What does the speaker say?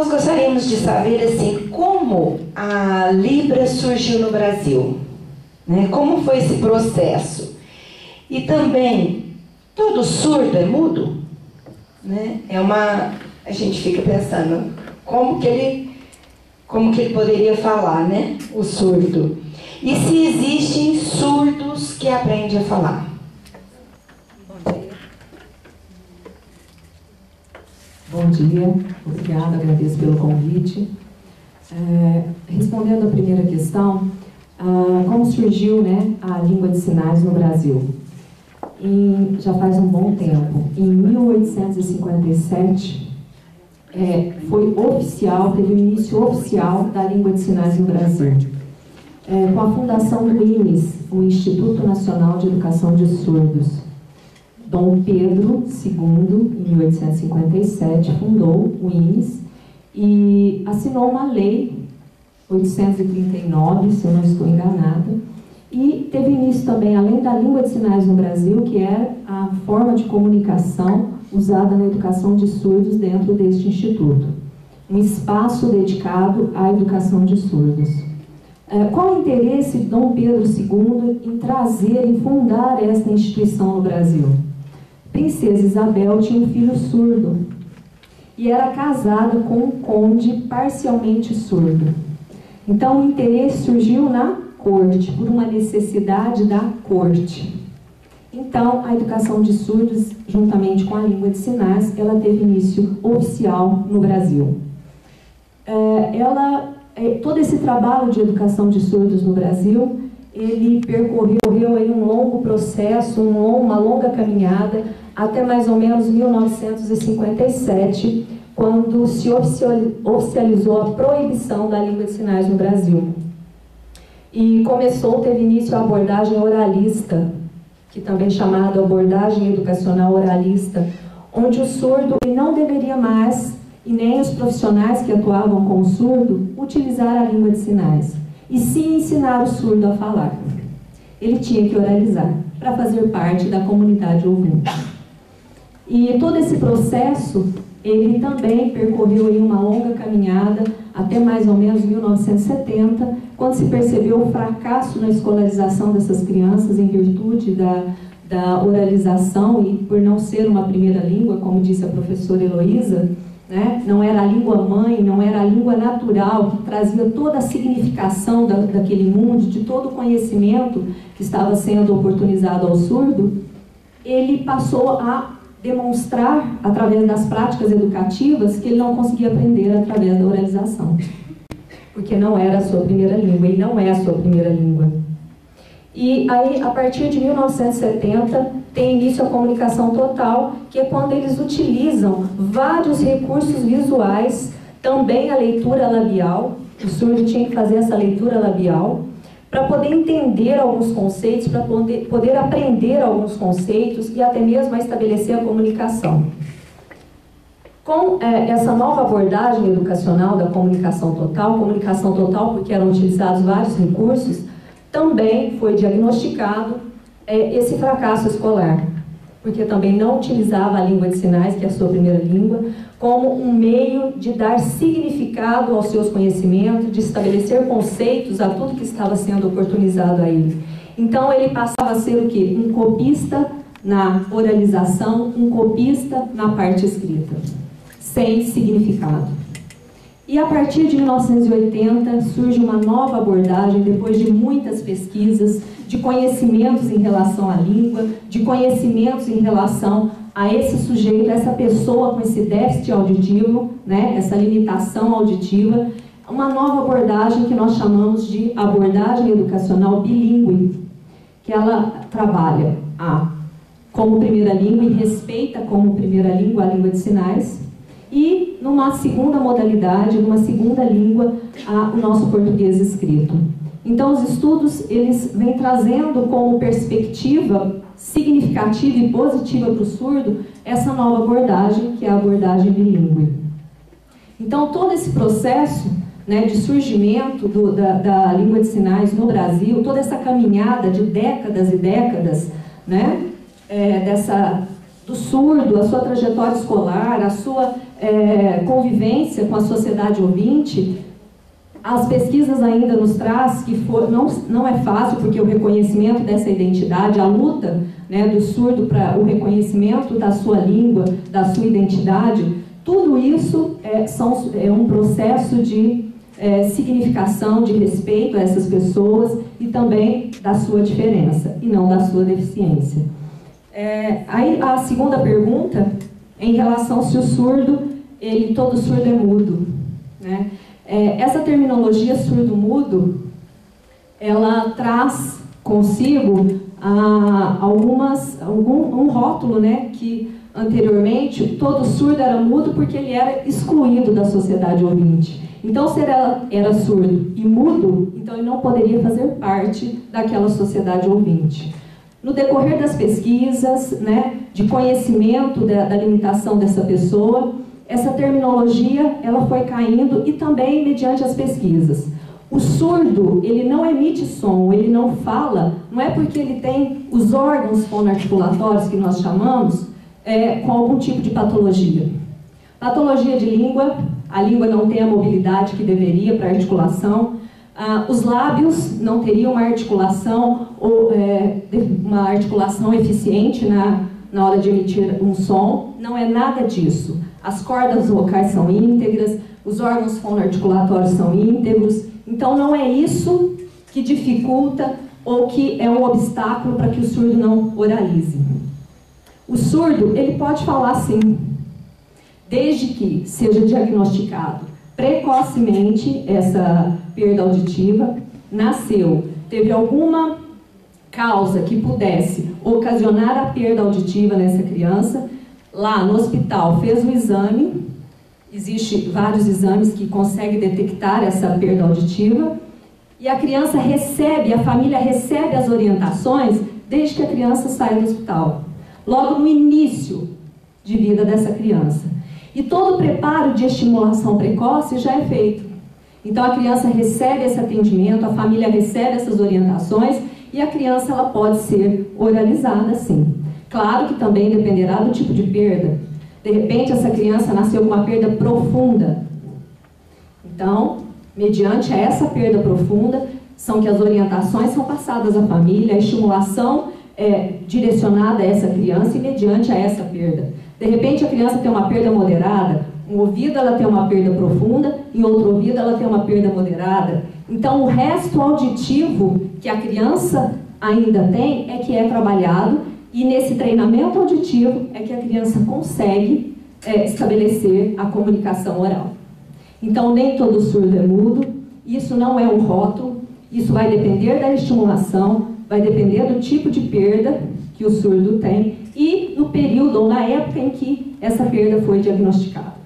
nós gostaríamos de saber, assim, como a Libras surgiu no Brasil, né? Como foi esse processo? E também, todo surdo é mudo? Né? A gente fica pensando, como que ele poderia falar, né? O surdo. E se existem surdos que aprendem a falar? Bom dia, obrigada, agradeço pelo convite. Respondendo a primeira questão, como surgiu, né, a língua de sinais no Brasil? Já faz um bom tempo. Em 1857, foi oficial, teve o início oficial da língua de sinais no Brasil. Com a fundação do INES, o Instituto Nacional de Educação de Surdos. Dom Pedro II, em 1857, fundou o INES e assinou uma lei, 839, se eu não estou enganada, e teve início também, além da língua de sinais no Brasil, que é a forma de comunicação usada na educação de surdos dentro deste instituto. Um espaço dedicado à educação de surdos. Qual o interesse de Dom Pedro II em trazer, em fundar esta instituição no Brasil? Princesa Isabel tinha um filho surdo e era casada com um conde parcialmente surdo. Então o interesse surgiu na corte, por uma necessidade da corte. Então a educação de surdos, juntamente com a língua de sinais, ela teve início oficial no Brasil. Todo esse trabalho de educação de surdos no Brasil, ele percorreu aí um longo processo, uma longa caminhada, até mais ou menos 1957, quando se oficializou a proibição da língua de sinais no Brasil. E teve início a abordagem oralista, que também é chamada abordagem educacional oralista, onde o surdo não deveria mais, e nem os profissionais que atuavam com o surdo, utilizar a língua de sinais, e sim ensinar o surdo a falar. Ele tinha que oralizar, para fazer parte da comunidade ouvinte. E todo esse processo, ele também percorreu aí uma longa caminhada, até mais ou menos 1970, quando se percebeu o fracasso na escolarização dessas crianças em virtude da oralização e por não ser uma primeira língua, como disse a professora Heloísa, né? Não era a língua mãe, não era a língua natural, que trazia toda a significação daquele mundo, de todo o conhecimento que estava sendo oportunizado ao surdo. Ele passou a demonstrar, através das práticas educativas, que ele não conseguia aprender através da oralização, porque não era a sua primeira língua, e não é a sua primeira língua. E aí, a partir de 1970, tem início a comunicação total, que é quando eles utilizam vários recursos visuais, também a leitura labial. O surdo tinha que fazer essa leitura labial, para poder entender alguns conceitos, para poder aprender alguns conceitos e até mesmo a estabelecer a comunicação. Com essa nova abordagem educacional da comunicação total porque eram utilizados vários recursos, também foi diagnosticado esse fracasso escolar, porque também não utilizava a língua de sinais, que é a sua primeira língua, como um meio de dar significado aos seus conhecimentos, de estabelecer conceitos a tudo que estava sendo oportunizado a ele. Então ele passava a ser o quê? Um copista na oralização, um copista na parte escrita, sem significado. E a partir de 1980 surge uma nova abordagem, depois de muitas pesquisas, de conhecimentos em relação à língua, de conhecimentos em relação a esse sujeito, a essa pessoa com esse déficit auditivo, né, essa limitação auditiva, uma nova abordagem que nós chamamos de abordagem educacional bilíngue, que ela trabalha como primeira língua e respeita como primeira língua a língua de sinais, e numa segunda modalidade, numa segunda língua, o nosso português escrito. Então os estudos, eles vêm trazendo como perspectiva significativa e positiva para o surdo essa nova abordagem, que é a abordagem bilíngue. Então todo esse processo, né, de surgimento da língua de sinais no Brasil, toda essa caminhada de décadas e décadas, né, do surdo, a sua trajetória escolar, a sua convivência com a sociedade ouvinte, as pesquisas ainda nos traz que não é fácil, porque o reconhecimento dessa identidade, a luta, né, do surdo para o reconhecimento da sua língua, da sua identidade, tudo isso é um processo de significação, de respeito a essas pessoas e também da sua diferença, e não da sua deficiência. Aí a segunda pergunta, em relação se o surdo, todo surdo é mudo, né? Essa terminologia surdo-mudo, ela traz consigo um rótulo, né, que anteriormente todo surdo era mudo porque ele era excluído da sociedade ouvinte. Então, se ele era surdo e mudo, então ele não poderia fazer parte daquela sociedade ouvinte. No decorrer das pesquisas, né, de conhecimento da limitação dessa pessoa, essa terminologia ela foi caindo e também mediante as pesquisas. O surdo, ele não emite som, ele não fala, não é porque ele tem os órgãos fonoarticulatórios que nós chamamos com algum tipo de patologia. Patologia de língua, a língua não tem a mobilidade que deveria para articulação, os lábios não teriam uma articulação eficiente na hora de emitir um som, não é nada disso. As cordas vocais são íntegras, os órgãos fonoarticulatórios são íntegros, então não é isso que dificulta ou que é um obstáculo para que o surdo não oralize. O surdo, ele pode falar sim, desde que seja diagnosticado precocemente essa perda auditiva, nasceu, teve alguma causa que pudesse ocasionar a perda auditiva nessa criança, lá no hospital fez o exame, existem vários exames que conseguem detectar essa perda auditiva, e a criança recebe, a família recebe as orientações desde que a criança sai do hospital, logo no início de vida dessa criança. E todo o preparo de estimulação precoce já é feito. Então a criança recebe esse atendimento, a família recebe essas orientações e a criança ela pode ser oralizada sim. Claro que também dependerá do tipo de perda. De repente essa criança nasceu com uma perda profunda. Então, mediante essa perda profunda, são que as orientações são passadas à família, a estimulação é direcionada a essa criança e mediante a essa perda. De repente a criança tem uma perda moderada, um ouvido ela tem uma perda profunda e outro ouvido ela tem uma perda moderada. Então o resto auditivo que a criança ainda tem é que é trabalhado e nesse treinamento auditivo é que a criança consegue estabelecer a comunicação oral. Então nem todo surdo é mudo, isso não é um rótulo, isso vai depender da estimulação, vai depender do tipo de perda que o surdo tem e no período ou na época em que essa perda foi diagnosticada.